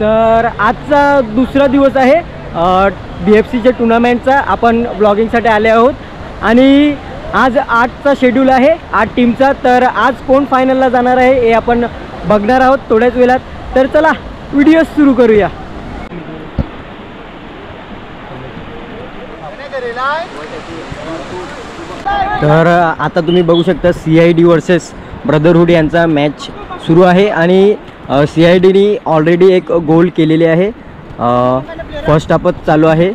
तर आजचा दुसरा दिवस आहे BFCच्या टुर्नामेंटचा. आपण ब्लॉगिंगसाठी आले आहोत आणि आज 8चा शेड्यूल आहे 8 टीमचा. तर आज कोण फायनलला जाणार आहे हे आपण बघणार आहोत थोड्याच वेळात. तर चला व्हिडिओ सुरू करूया. तर आता तुम्ही बघू शकता CID वर्सेस ब्रदरहुड यांचा मॅच सुरू आहे आणि CIDनी ऑलरेडी एक गोल केलेली आहे. फर्स्ट हाफच चालू आहे.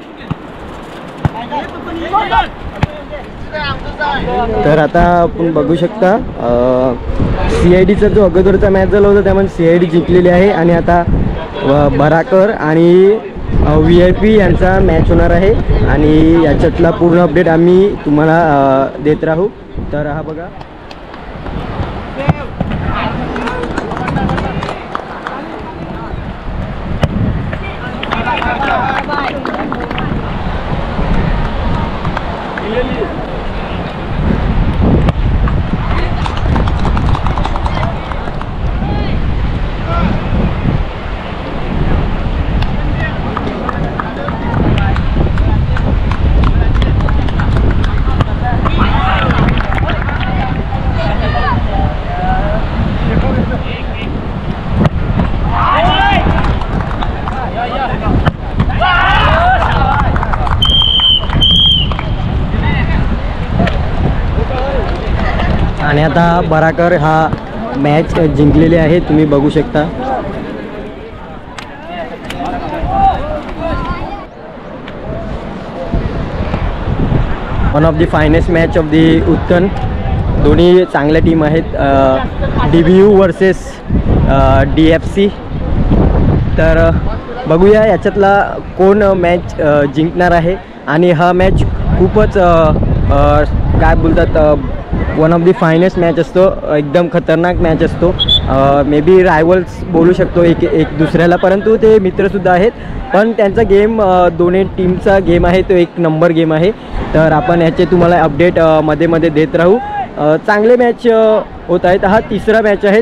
तर आता आपण बघू शकता CIDचा जो अगोदरचा मॅच झाला होता त्यामध्ये CID जिंकलेली आहे आणि आता बराकर आणि VIP यांचा मॅच होणार आहे आणि याच्यातला पूर्ण अपडेट आम्ही तुम्हाला देत राहू. तर हा बघा आणि आता बराकर हा मॅच जिंकलेले आहे तुम्ही बघू शकता. One of the finest match of the उत्तन. दोन्ही चांगल्या टीम आहेत. DBU versus DFC. तर बघूया याच्यातला कोण मॅच जिंकणार आहे. आणि हा मॅच खूपच काय बोलतात one of the finest match असतो. एकदम खतरनाक मॅच असतो. मे बी रायवल्स बोलू शकतो एक दुसऱ्याला, परंतु ते मित्रसुद्धा आहेत. पण त्यांचा गेम दोन्ही टीमचा गेम आहे तो एक नंबर गेम आहे. तर आपण याचे तुम्हाला अपडेट मध्ये देत राहू. चांगले मॅच होत आहेत. हा तिसरा मॅच आहे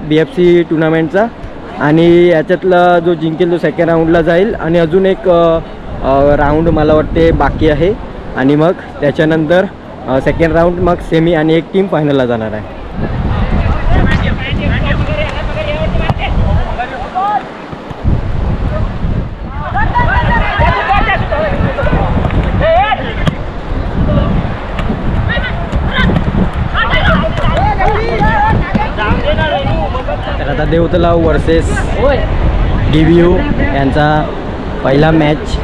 BFC टुर्नामेंटचा आणि याच्यातला जो जिंकेल तो सेकंड राऊंडला जाईल आणि अजून एक राऊंड मला वाटते बाकी आहे आणि मग त्याच्यानंतर सेकंड राऊंड मग सेमी आणि एक टीम फायनलला जाणार आहे. तर आता देवतलाव वर्सेस DBU यांचा पहिला मॅच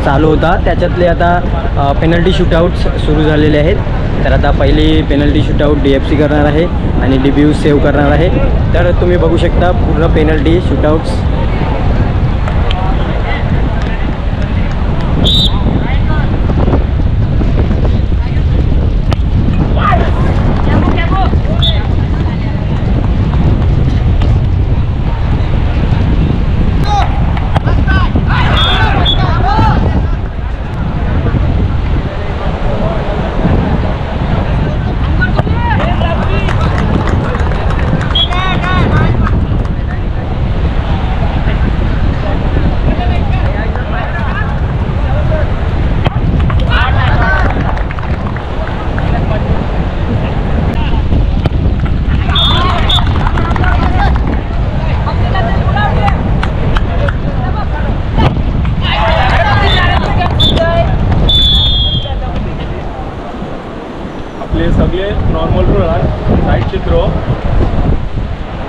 चालू होता. त्याच्यातले आता पेनल्टी शूटआउट्स सुरू झालेले आहेत. तर आता पहिली पेनल्टी शूटआउट DFC करणार आहे आणि DBU सेव्ह करणार आहे. तर तुम्ही बघू शकता पूर्ण पेनल्टी शूटआउट्स. सगळे नॉर्मल रन साईडची थ्रो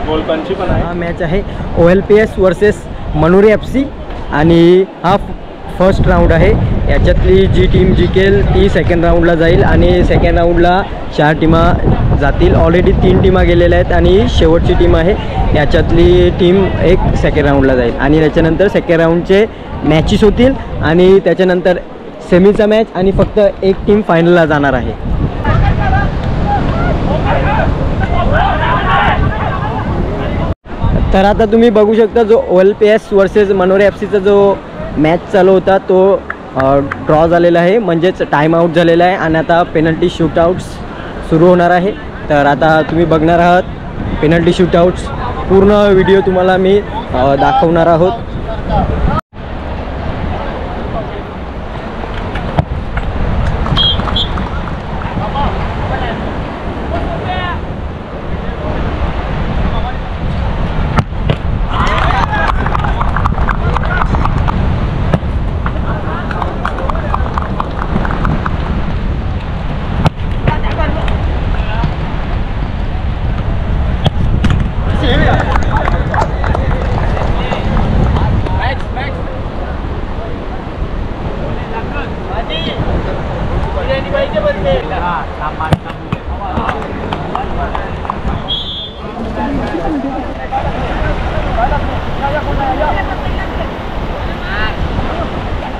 गोलकंची पण आहे. हा मॅच आहे OLPS वर्सेस मनोरी FC आणि हा फर्स्ट राऊंड आहे. याच्यातली जी टीम जिंकेल ती सेकंड राऊंडला जाईल आणि सेकंड राऊंडला 4 टीमा जातील. ऑलरेडी 3 टीमा गेलेल्या आहेत आणि शेवटची टीम आहे याच्यातली टीम एक सेकंड राऊंडला जाईल आणि त्याच्यानंतर सेकंड राऊंडचे मॅचेस होतील आणि त्याच्यानंतर सेमीचा मॅच आणि फक्त एक टीम फायनलला जाणार आहे. तर आता तुम्ही बघू शकता जो OLPS वर्सेस मनोरे FCचा जो मॅच चालू होता तो ड्रॉ झालेला आहे, म्हणजेच टाइम आउट झालेला आहे आणि आता पेनल्टी शूटआउट्स सुरू होणार आहे. तर आता तुम्ही बघणार आहात पेनल्टी शूटआउट्स पूर्ण व्हिडिओ तुम्हाला मी दाखवणार आहोत.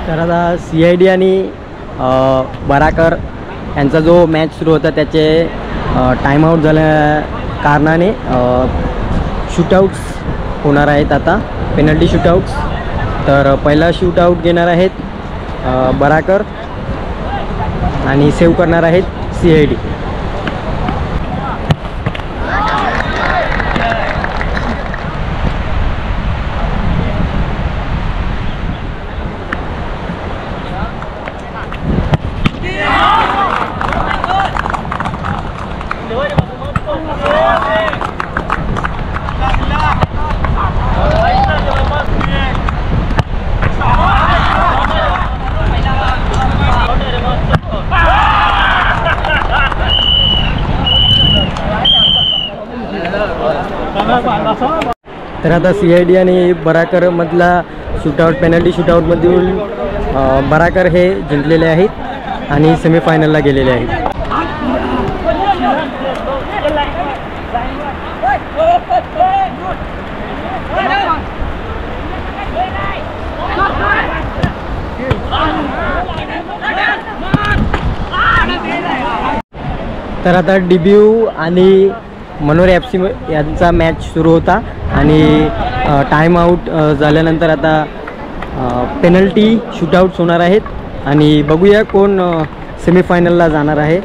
तर आता CID आणि बराकर यांचा जो मॅच सुरू होता त्याचे टाईमआउट झाल्या कारणाने शूटआउट्स होणार आहेत. आता पेनल्टी शूटआउट्स. तर पहिला शूटआउट घेणार आहेत बराकर आणि सेव्ह करणार आहेत CID. तर आता CID आणि बराकर मधला शूटआउट पेनल्टी शूटआउटमधून बराकर हे जिंकलेले आहेत आणि सेमीफायनलला गेलेले आहेत. तर आता DBU आणि मनोरे FC यांचा मॅच सुरू होता आणि टाईम आऊट झाल्यानंतर आता पेनल्टी शूटआउट्स होणार आहेत आणि बघूया कोण सेमीफायनलला जाणार आहे.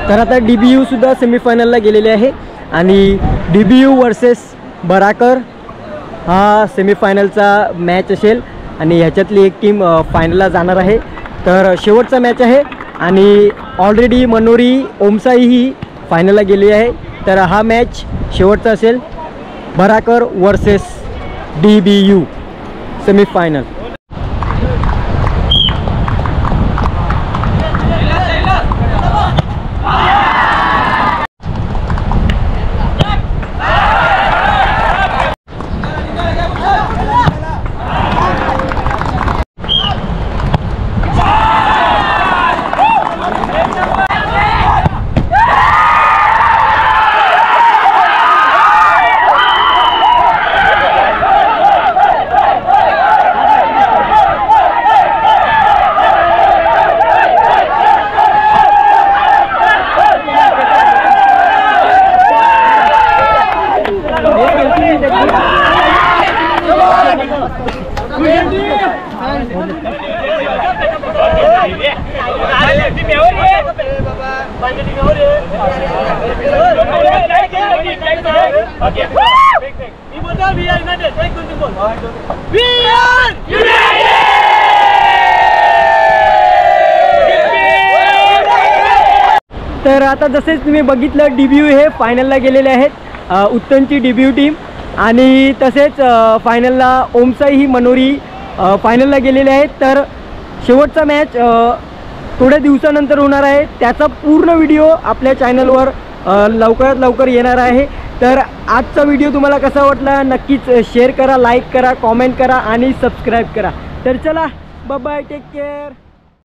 तर आता DBU सुद्धा सेमीफायनलला गेलेले आहे आणि DBU वर्सेस बराकर हा सेमीफायनलचा मॅच असेल आणि ह्याच्यातली एक टीम फायनलला जाणार आहे. तर शेवटचा मॅच आहे आणि ऑलरेडी मनोरी ओमसाई ही फायनलला गेली आहे. तर हा मॅच शेवटचा असेल, बराकर वर्सेस DBU सेमीफायनल. तर आता जसेच तुम्ही बघितलं, DBU हे फायनलला गेलेले आहेत, उत्तनची DBU टीम, आणि तसेच फायनलला ओमसाई ही मनोरी फायनलला गेलेले आहेत. तर शेवटचा मॅच थोड्या दिवसानंतर होणार आहे, त्याचा पूर्ण व्हिडिओ आपल्या चॅनलवर लवकरात लवकर येणार आहे. तर आजचा व्हिडिओ तुम्हाला कसा वाटला नक्कीच शेअर करा, लाईक करा, कॉमेंट करा आणि सबस्क्राईब करा. तर चला बाय बाय, टेक केअर.